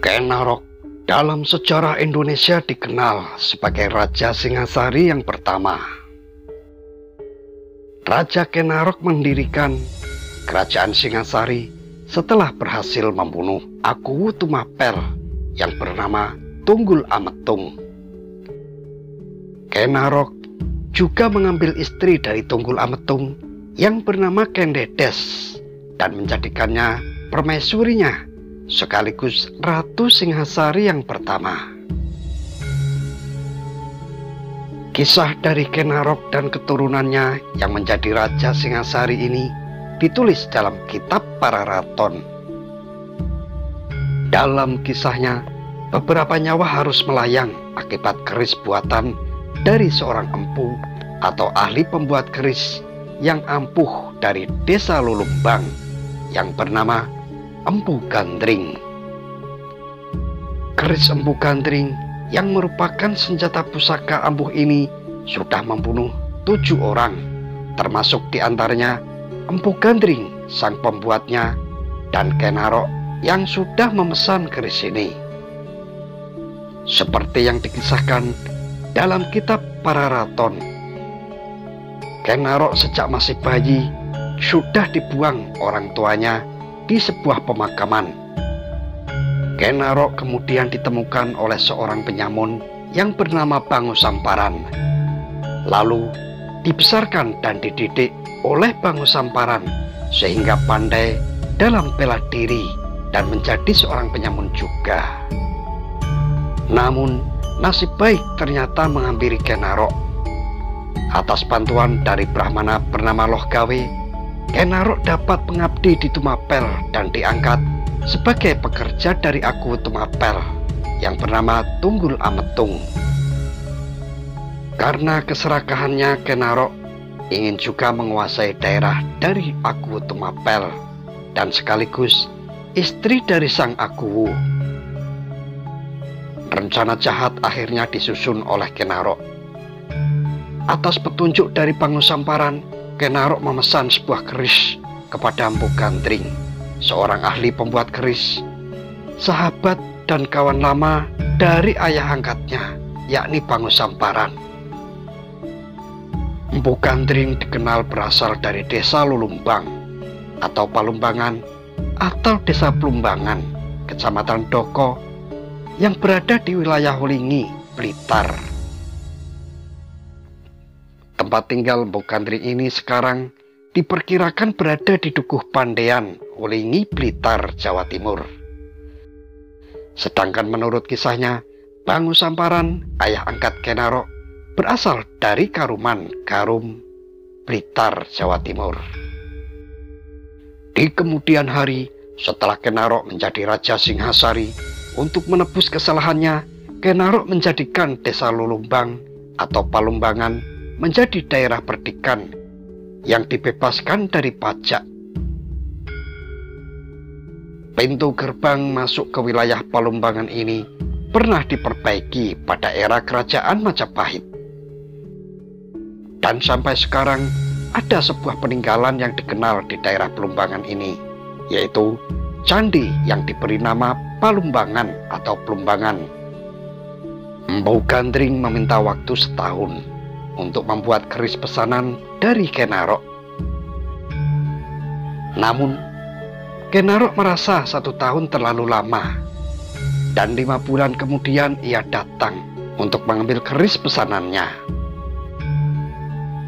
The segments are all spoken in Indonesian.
Ken Arok dalam sejarah Indonesia dikenal sebagai Raja Singasari yang pertama. Raja Ken Arok mendirikan kerajaan Singasari setelah berhasil membunuh Akuwu Tumapel yang bernama Tunggul Ametung. Ken Arok juga mengambil istri dari Tunggul Ametung yang bernama Ken Dedes dan menjadikannya permaisurinya sekaligus Ratu Singasari yang pertama. Kisah dari Ken Arok dan keturunannya yang menjadi Raja Singasari ini ditulis dalam kitab Pararaton. Dalam kisahnya, beberapa nyawa harus melayang akibat keris buatan dari seorang empu atau ahli pembuat keris yang ampuh dari desa Lulumbang yang bernama Empu Gandring. Keris Empu Gandring yang merupakan senjata pusaka ampuh ini sudah membunuh 7 orang, termasuk diantaranya Empu Gandring sang pembuatnya dan Ken Arok yang sudah memesan keris ini. Seperti yang dikisahkan dalam kitab Pararaton, Ken Arok sejak masih bayi sudah dibuang orang tuanya di sebuah pemakaman. Ken Arok kemudian ditemukan oleh seorang penyamun yang bernama Bangu Samparan. Lalu dibesarkan dan dididik oleh Bangu Samparan sehingga pandai dalam bela diri dan menjadi seorang penyamun juga. Namun nasib baik ternyata menghampiri Ken Arok. Atas bantuan dari Brahmana bernama Lohgawe, Ken Arok dapat mengabdi di Tumapel dan diangkat sebagai pekerja dari Akuwu Tumapel yang bernama Tunggul Ametung. Karena keserakahannya, Ken Arok ingin juga menguasai daerah dari Akuwu Tumapel dan sekaligus istri dari sang Akuwu. Rencana jahat akhirnya disusun oleh Ken Arok. Atas petunjuk dari Bangu Samparan, Ken Arok memesan sebuah keris kepada Empu Gandring, seorang ahli pembuat keris, sahabat dan kawan lama dari ayah angkatnya, yakni Bangu Samparan. Empu Gandring dikenal berasal dari desa Lulumbang atau Palumbangan atau desa Plumbangan, kecamatan Doko yang berada di wilayah Wulingi, Blitar. Tempat tinggal Empu Gandring ini sekarang diperkirakan berada di Dukuh Pandean, Wulingi, Blitar, Jawa Timur. Sedangkan menurut kisahnya, Bangu Samparan, ayah angkat Ken Arok, berasal dari Karuman, Karum, Blitar, Jawa Timur. Di kemudian hari, setelah Ken Arok menjadi Raja Singasari, untuk menebus kesalahannya, Ken Arok menjadikan desa Lulumbang atau Palumbangan menjadi daerah perdikan yang dibebaskan dari pajak. Pintu gerbang masuk ke wilayah Palumbangan ini pernah diperbaiki pada era kerajaan Majapahit. Dan sampai sekarang ada sebuah peninggalan yang dikenal di daerah Palumbangan ini, yaitu candi yang diberi nama Palumbangan atau Plumbangan. Empu Gandring meminta waktu setahun untuk membuat keris pesanan dari Ken Arok. Namun Ken Arok merasa 1 tahun terlalu lama, dan 5 bulan kemudian ia datang untuk mengambil keris pesanannya.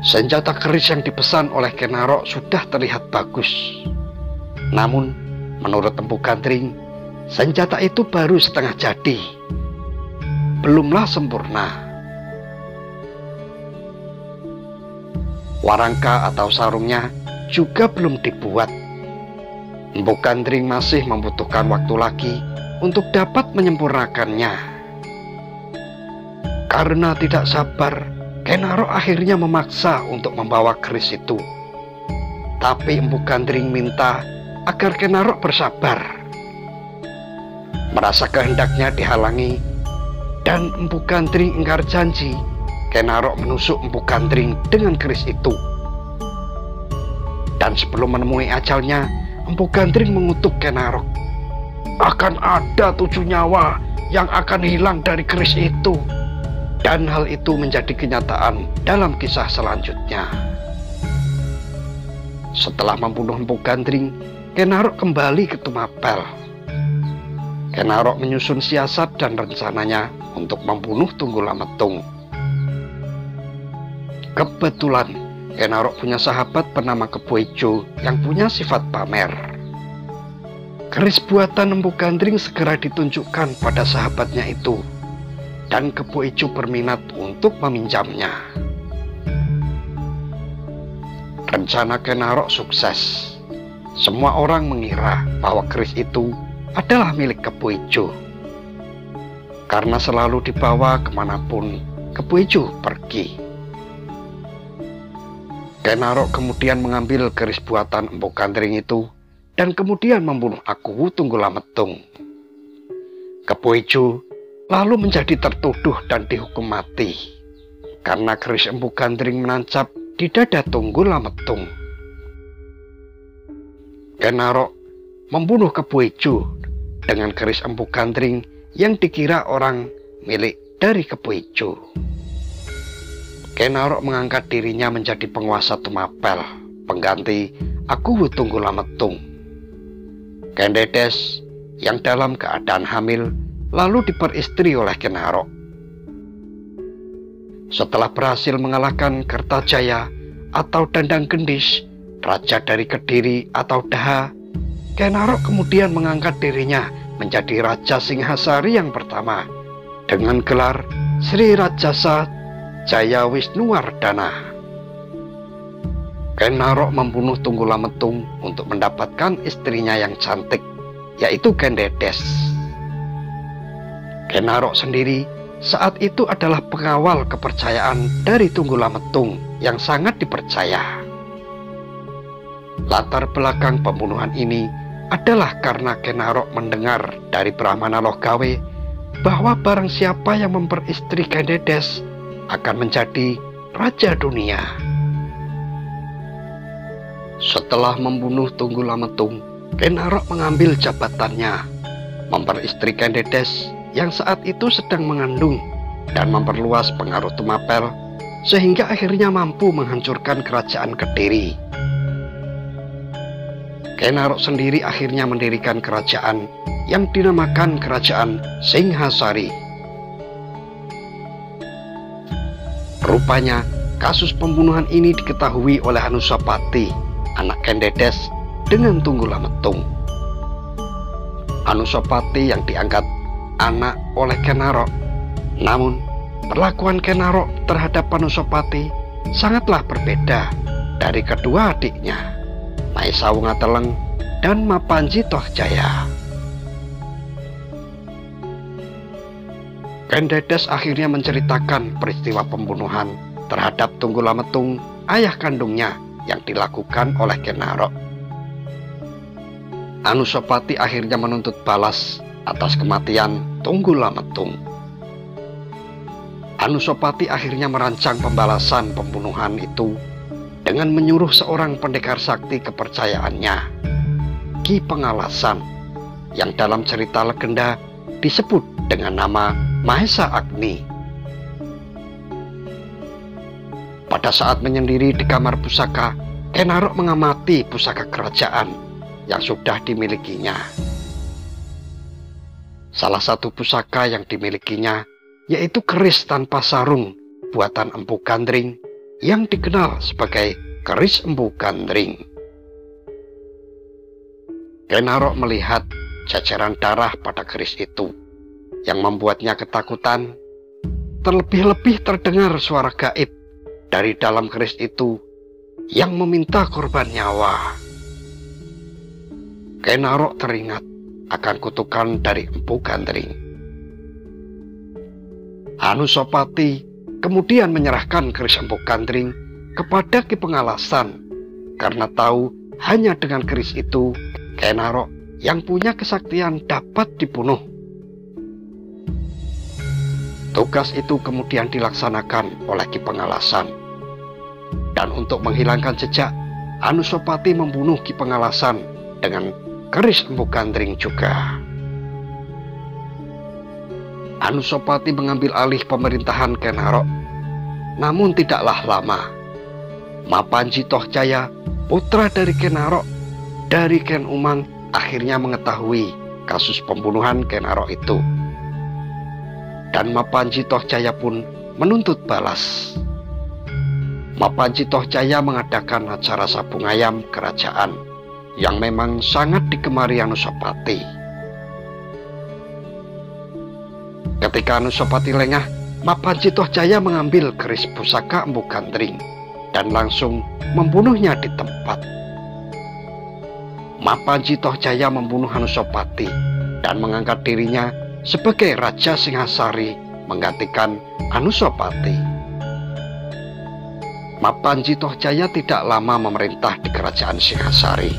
Senjata keris yang dipesan oleh Ken Arok sudah terlihat bagus. Namun menurut Empu Gandring, senjata itu baru setengah jadi, belumlah sempurna. Warangka atau sarungnya juga belum dibuat. Empu Gandring masih membutuhkan waktu lagi untuk dapat menyempurnakannya. Karena tidak sabar, Ken Arok akhirnya memaksa untuk membawa keris itu. Tapi Empu Gandring minta agar Kenarok bersabar. Merasa kehendaknya dihalangi dan Empu Gandring ingkar janji, Kenarok menusuk Empu Gandring dengan keris itu. Dan sebelum menemui ajalnya, Empu Gandring mengutuk Kenarok. Akan ada 7 nyawa yang akan hilang dari keris itu. Dan hal itu menjadi kenyataan dalam kisah selanjutnya. Setelah membunuh Empu Gandring, Kenarok kembali ke Tumapel. Kenarok menyusun siasat dan rencananya untuk membunuh Tunggulametung. Kebetulan Kenarok punya sahabat bernama Kebo Ijo yang punya sifat pamer. Keris buatan Empu Gandring segera ditunjukkan pada sahabatnya itu, dan Kebo Ijo berminat untuk meminjamnya. Rencana Kenarok sukses. Semua orang mengira bahwa keris itu adalah milik Kebo Ijo, karena selalu dibawa kemanapun Kebo Ijo pergi. Kenarok kemudian mengambil keris buatan Empu Gandring itu dan kemudian membunuh Akuwu Tunggulametung. Kebo Ijo lalu menjadi tertuduh dan dihukum mati karena keris Empu Gandring menancap di dada Tunggulametung. Kenarok membunuh Kebo Ijo dengan keris Empu Gandring yang dikira orang milik dari Kebo Ijo. Kenarok mengangkat dirinya menjadi penguasa Tumapel, pengganti Akuwu Tunggulametung. Kendedes yang dalam keadaan hamil lalu diperistri oleh Kenarok. Setelah berhasil mengalahkan Kertajaya atau Dandang Gendis, raja dari Kediri atau Daha, Kenarok kemudian mengangkat dirinya menjadi Raja Singhasari yang pertama dengan gelar Sri Rajasa Jaya Wisnuwardana. Kenarok membunuh Tunggulametung untuk mendapatkan istrinya yang cantik, yaitu Kendedes. Kenarok sendiri saat itu adalah pengawal kepercayaan dari Tunggulametung yang sangat dipercaya. Latar belakang pembunuhan ini adalah karena Kenarok mendengar dari Brahmana Logawe bahwa barang siapa yang memperistri Kendedes akan menjadi raja dunia. Setelah membunuh Tunggulametung, Kenarok mengambil jabatannya, memperistri Kendedes yang saat itu sedang mengandung dan memperluas pengaruh Tumapel sehingga akhirnya mampu menghancurkan kerajaan Kediri. Kenarok sendiri akhirnya mendirikan kerajaan yang dinamakan Kerajaan Singhasari. Rupanya kasus pembunuhan ini diketahui oleh Anusapati, anak Kendedes, dengan Tunggulametung. Anusapati yang diangkat anak oleh Kenarok, namun perlakuan Kenarok terhadap Anusapati sangatlah berbeda dari kedua adiknya, Maesa Wungateleng dan Mapanji Tohjaya. Kendedes akhirnya menceritakan peristiwa pembunuhan terhadap Tunggulametung, ayah kandungnya, yang dilakukan oleh Kenarok. Anusapati akhirnya menuntut balas atas kematian Tunggulametung. Anusapati akhirnya merancang pembalasan pembunuhan itu dengan menyuruh seorang pendekar sakti kepercayaannya, Ki Pengalasan, yang dalam cerita legenda disebut dengan nama Mahesa Agni. Pada saat menyendiri di kamar pusaka, Kenarok mengamati pusaka kerajaan yang sudah dimilikinya. Salah satu pusaka yang dimilikinya yaitu keris tanpa sarung buatan Empu Gandring yang dikenal sebagai keris Empu Gandring. Kenarok melihat ceceran darah pada keris itu yang membuatnya ketakutan. Terlebih-lebih terdengar suara gaib dari dalam keris itu yang meminta korban nyawa. Kenarok teringat akan kutukan dari Empu Gandring. Anusapati kemudian menyerahkan keris Empu Gandring kepada Ki Pengalasan karena tahu hanya dengan keris itu Kyai Narok yang punya kesaktian dapat dibunuh. Tugas itu kemudian dilaksanakan oleh Ki Pengalasan. Dan untuk menghilangkan jejak, Anusapati membunuh Ki Pengalasan dengan keris Empu Gandring juga. Anusapati mengambil alih pemerintahan Kyai Narok. Namun tidaklah lama, Mapanji Tohjaya, putra dari Kyai Narok, dari Ken Umang, akhirnya mengetahui kasus pembunuhan Kyai Narok itu. Dan Mapanji Tohjaya pun menuntut balas. Mapanji Tohjaya mengadakan acara sabung ayam kerajaan yang memang sangat digemari Anusapati. Ketika Anusapati lengah, Mapanji Tohjaya mengambil keris pusaka Empu Gandring dan langsung membunuhnya di tempat. Mapanji Tohjaya membunuh Anusapati dan mengangkat dirinya sebagai Raja Singhasari menggantikan Anusapati. Mapanji Tohjaya tidak lama memerintah di kerajaan Singhasari.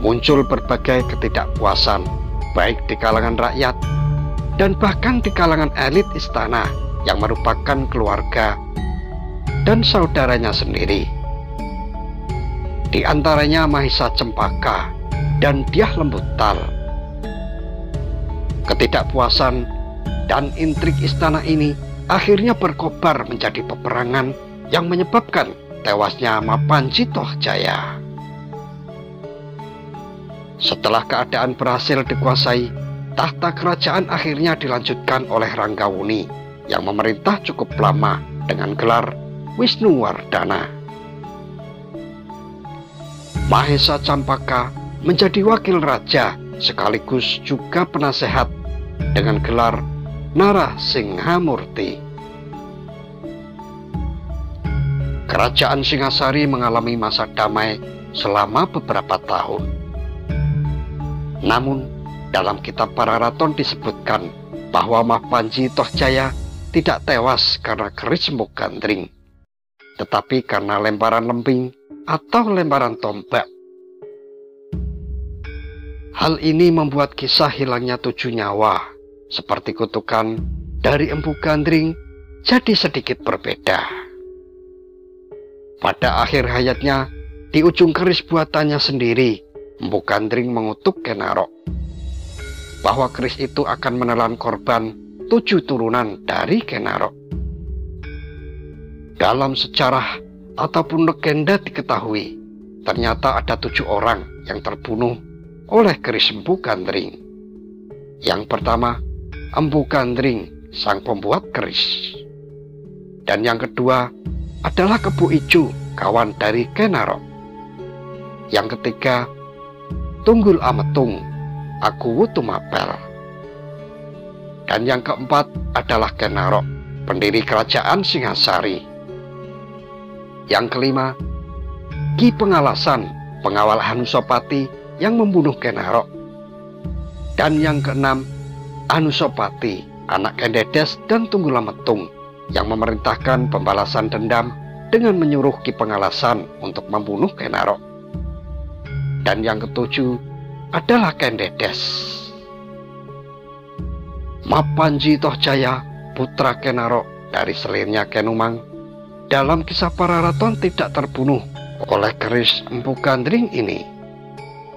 Muncul berbagai ketidakpuasan baik di kalangan rakyat dan bahkan di kalangan elit istana yang merupakan keluarga dan saudaranya sendiri. Di antaranya Mahisa Cempaka dan Dyah Lembutal. Ketidakpuasan dan intrik istana ini akhirnya berkobar menjadi peperangan yang menyebabkan tewasnya Mapanji Tohjaya. Setelah keadaan berhasil dikuasai, tahta kerajaan akhirnya dilanjutkan oleh Ranggawuni yang memerintah cukup lama dengan gelar Wisnuwardana. Mahesa Campaka menjadi wakil raja sekaligus juga penasehat dengan gelar Narasinghamurti. Kerajaan Singhasari mengalami masa damai selama beberapa tahun. Namun, dalam kitab Pararaton disebutkan bahwa Mapanji Tohjaya tidak tewas karena keris Empu Gandring, tetapi karena lemparan lemping atau lemparan tombak. Hal ini membuat kisah hilangnya 7 nyawa seperti kutukan dari Empu Gandring jadi sedikit berbeda. Pada akhir hayatnya, di ujung keris buatannya sendiri, Empu Gandring mengutuk Kyai Narok bahwa keris itu akan menelan korban 7 turunan dari Kyai Narok. Dalam sejarah ataupun legenda diketahui, ternyata ada 7 orang yang terbunuh oleh keris Empu Gandring. Yang pertama, Empu Gandring, sang pembuat keris. Dan yang kedua adalah Kebu Ijo, kawan dari Kyai Narok. Yang ketiga, Tunggul Ametung, Akuwu Tumapel. Dan yang keempat adalah Kyai Narok, pendiri kerajaan Singhasari. Yang kelima, Ki Pengalasan, pengawal Anusapati yang membunuh Kyai Narok. Dan yang keenam, Anusapati, anak Kyai Dedes dan Tunggul Ametung, yang memerintahkan pembalasan dendam dengan menyuruh Ki Pengalasan untuk membunuh Kyai Narok. Dan yang ketujuh adalah Kyai Dedes. Mapanji Tohjaya, putra Kyai Narok dari selirnya Ken Umang, dalam kisah Pararaton tidak terbunuh oleh keris Empu Gandring ini,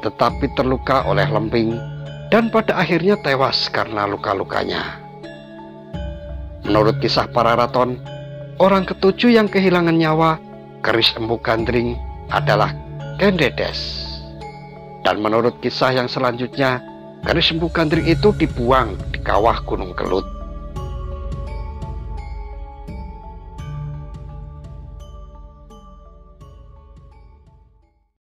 tetapi terluka oleh lemping dan pada akhirnya tewas karena luka-lukanya. Menurut kisah Pararaton, orang ketujuh yang kehilangan nyawa keris Empu Gandring adalah Kyai Dedes. Dan menurut kisah yang selanjutnya, keris Empu Gandring itu dibuang di kawah Gunung Kelut.